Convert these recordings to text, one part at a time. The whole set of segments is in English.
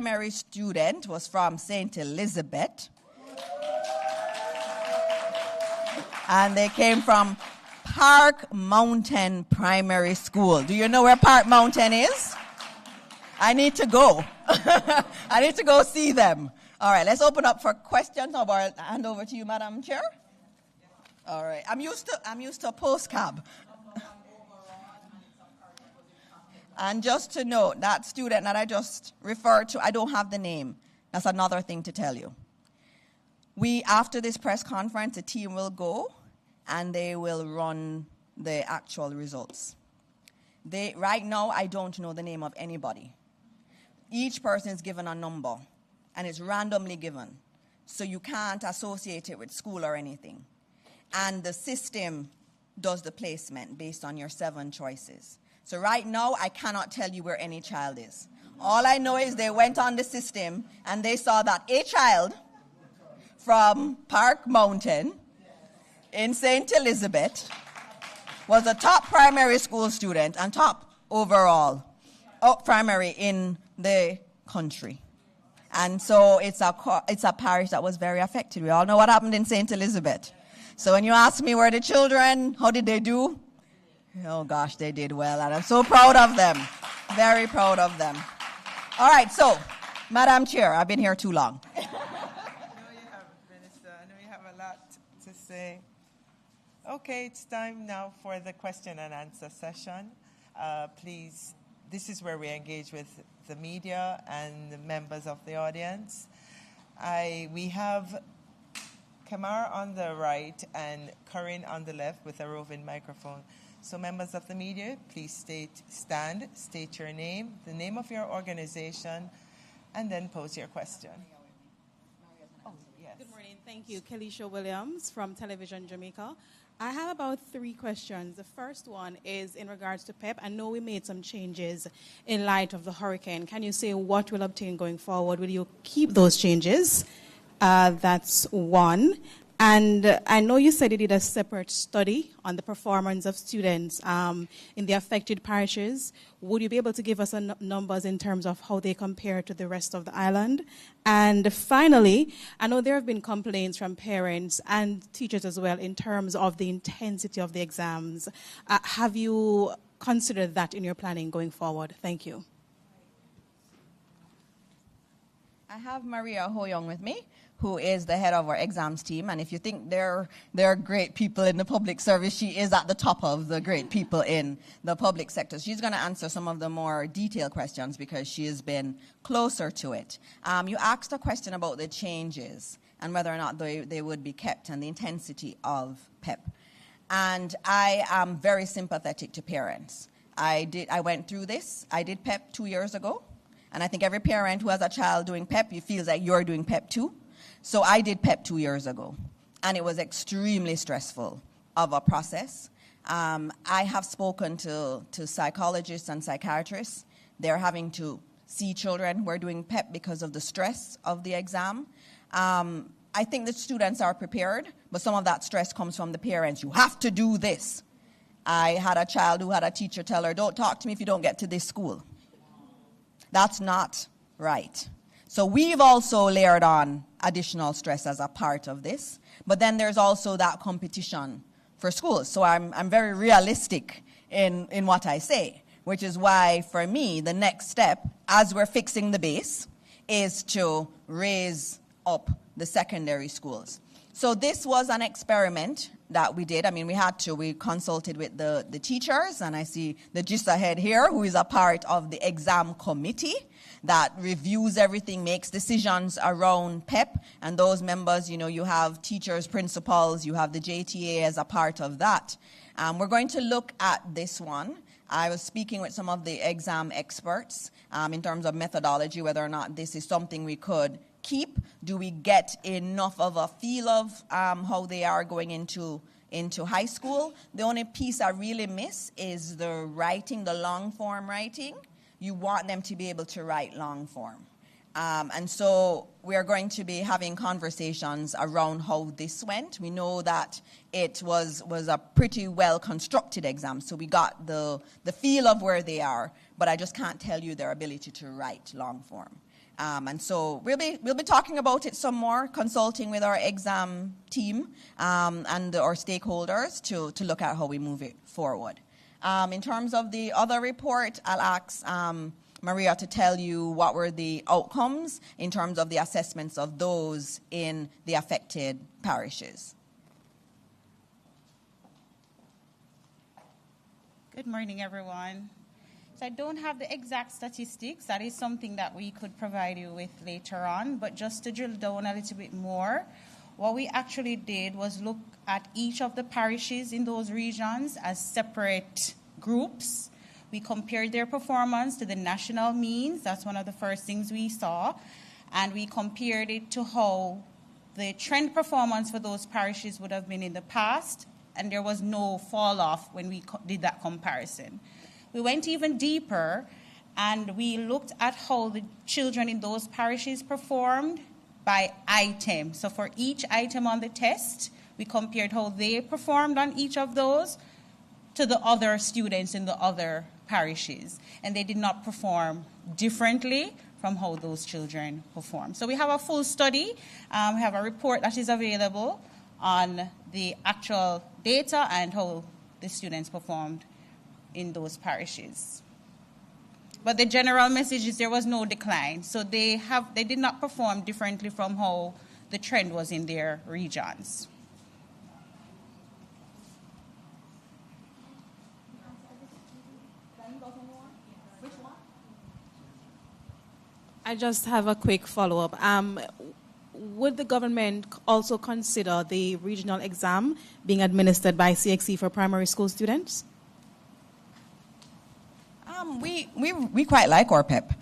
primary student was from St. Elizabeth. And they came from Park Mountain Primary School. Do you know where Park Mountain is? I need to go. I need to go see them. All right, let's open up for questions. I'll hand over to you, Madam Chair. All right, I'm used to a post cab. And just to note, that student that I just referred to, I don't have the name. That's another thing to tell you. After this press conference, a team will go and they will run the actual results. Right now, I don't know the name of anybody. Each person is given a number, and it's randomly given. So you can't associate it with school or anything. And the system does the placement based on your 7 choices. So right now, I cannot tell you where any child is. All I know is they went on the system, and they saw that a child from Park Mountain in St. Elizabeth was a top primary school student and top overall primary in the country. And so it's a parish that was very affected. We all know what happened in St. Elizabeth. So when you ask me where the children, how did they do? Oh gosh, they did well, and I'm so proud of them. Very proud of them. All right, so, Madam Chair, I've been here too long. I know you have, Minister. I know you have a lot to say. Okay, it's time now for the question and answer session. Please, this is where we engage with the media and the members of the audience. We have Kamar on the right and Corinne on the left with a roving microphone. So members of the media, please state your name, the name of your organization, and then pose your question. Oh, yes. Good morning. Thank you. Kelisha Williams from Television Jamaica. I have about 3 questions. The first one is in regards to PEP. I know we made some changes in light of the hurricane. Can you say what will obtain going forward? Will you keep those changes? That's one. And I know you said you did a separate study on the performance of students in the affected parishes. Would you be able to give us numbers in terms of how they compare to the rest of the island? And finally, I know there have been complaints from parents and teachers as well in terms of the intensity of the exams. Have you considered that in your planning going forward? Thank you. I have Maria Hoyong with me, who is the head of our exams team. And if you think there are great people in the public service, she is at the top of the great people in the public sector. She's going to answer some of the more detailed questions because she has been closer to it. You asked a question about the changes and whether or not they would be kept and the intensity of PEP. And I am very sympathetic to parents. I went through this. I did PEP 2 years ago. And I think every parent who has a child doing PEP, you feel like you're doing PEP too. So I did PEP 2 years ago, and it was extremely stressful of a process. I have spoken to psychologists and psychiatrists. They're having to see children who are doing PEP because of the stress of the exam. I think the students are prepared, but some of that stress comes from the parents. You have to do this. I had a child who had a teacher tell her, don't talk to me if you don't get to this school. That's not right. So we've also layered on additional stress as a part of this. But then there's also that competition for schools. So I'm very realistic in what I say, which is why, for me, the next step, as we're fixing the base, is to raise up the secondary schools. So this was an experiment that we did. I mean, we consulted with the teachers, and I see the GISA head here, who is a part of the exam committee that reviews everything, makes decisions around PEP, and those members, you have teachers, principals, you have the JTA as a part of that. We're going to look at this one. I was speaking with some of the exam experts in terms of methodology, whether or not this is something we could keep. Do we get enough of a feel of how they are going into high school? The only piece I really miss is the writing, the long form writing. You want them to be able to write long form. And so we are going to be having conversations around how this went. We know that it was a pretty well constructed exam, so we got the feel of where they are, but I just can't tell you their ability to write long form. And so we'll be talking about it some more, consulting with our exam team and our stakeholders to look at how we move it forward. In terms of the other report, I'll ask Maria to tell you what were the outcomes in terms of the assessments of those in the affected parishes. Good morning, everyone. So I don't have the exact statistics. That is something that we could provide you with later on. But just to drill down a little bit more, what we actually did was look at each of the parishes in those regions as separate groups. We compared their performance to the national means. That's one of the first things we saw. And we compared it to how the trend performance for those parishes would have been in the past. And there was no fall off when we did that comparison. We went even deeper and we looked at how the children in those parishes performed by item. So for each item on the test, we compared how they performed on each of those to the other students in the other parishes. And they did not perform differently from how those children performed. So we have a full study. We have a report that is available on the actual data and how the students performed in those parishes. But the general message is there was no decline. So they did not perform differently from how the trend was in their regions. I just have a quick follow-up. Would the government also consider the regional exam being administered by CXC for primary school students? We quite like our PEP.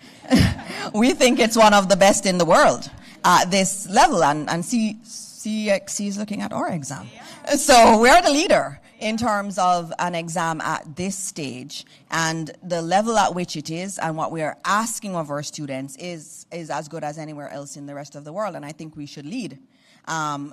We think it's one of the best in the world at this level, and CXC is looking at our exam. So we're the leader in terms of an exam at this stage, and the level at which it is and what we are asking of our students is as good as anywhere else in the rest of the world, and I think we should lead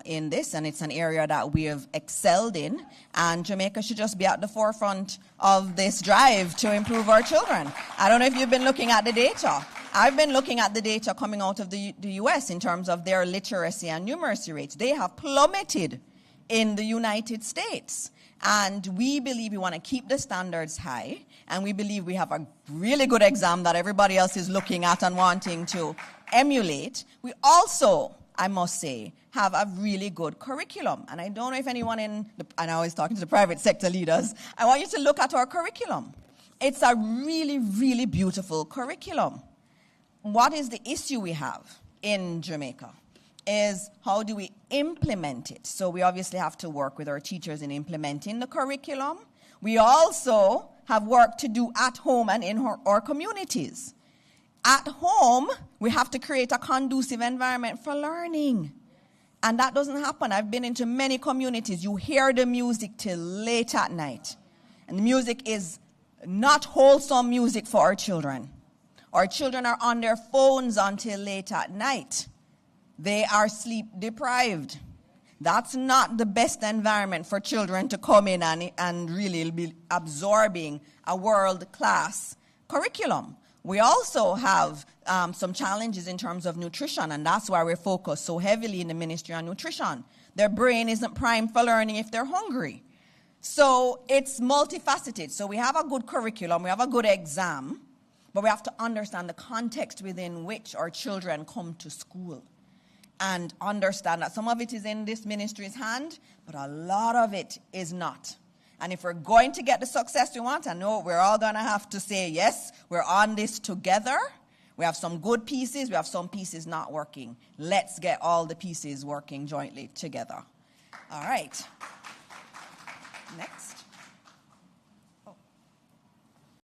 in this, and it's an area that we have excelled in, and Jamaica should just be at the forefront of this drive to improve our children. I don't know if you've been looking at the data. I've been looking at the data coming out of the US in terms of their literacy and numeracy rates. They have plummeted in the United States. And we believe we want to keep the standards high, and we believe we have a really good exam that everybody else is looking at and wanting to emulate. We also, I must say, have a really good curriculum. And I don't know if anyone and I was talking to the private sector leaders, I want you to look at our curriculum. It's a really, really beautiful curriculum. What is the issue we have in Jamaica is how do we implement it? So we obviously have to work with our teachers in implementing the curriculum. We also have work to do at home and in our communities. At home, we have to create a conducive environment for learning. And that doesn't happen. I've been into many communities. You hear the music till late at night. And the music is not wholesome music for our children. Our children are on their phones until late at night. They are sleep deprived. That's not the best environment for children to come in and really be absorbing a world-class curriculum. We also have some challenges in terms of nutrition, and that's why we're focused so heavily in the Ministry on Nutrition. Their brain isn't primed for learning if they're hungry. So it's multifaceted. So we have a good curriculum, we have a good exam, but we have to understand the context within which our children come to school. And understand that some of it is in this ministry's hand, but a lot of it is not. And if we're going to get the success we want, I know we're all going to have to say, yes, we're on this together. We have some good pieces. We have some pieces not working. Let's get all the pieces working jointly together. All right.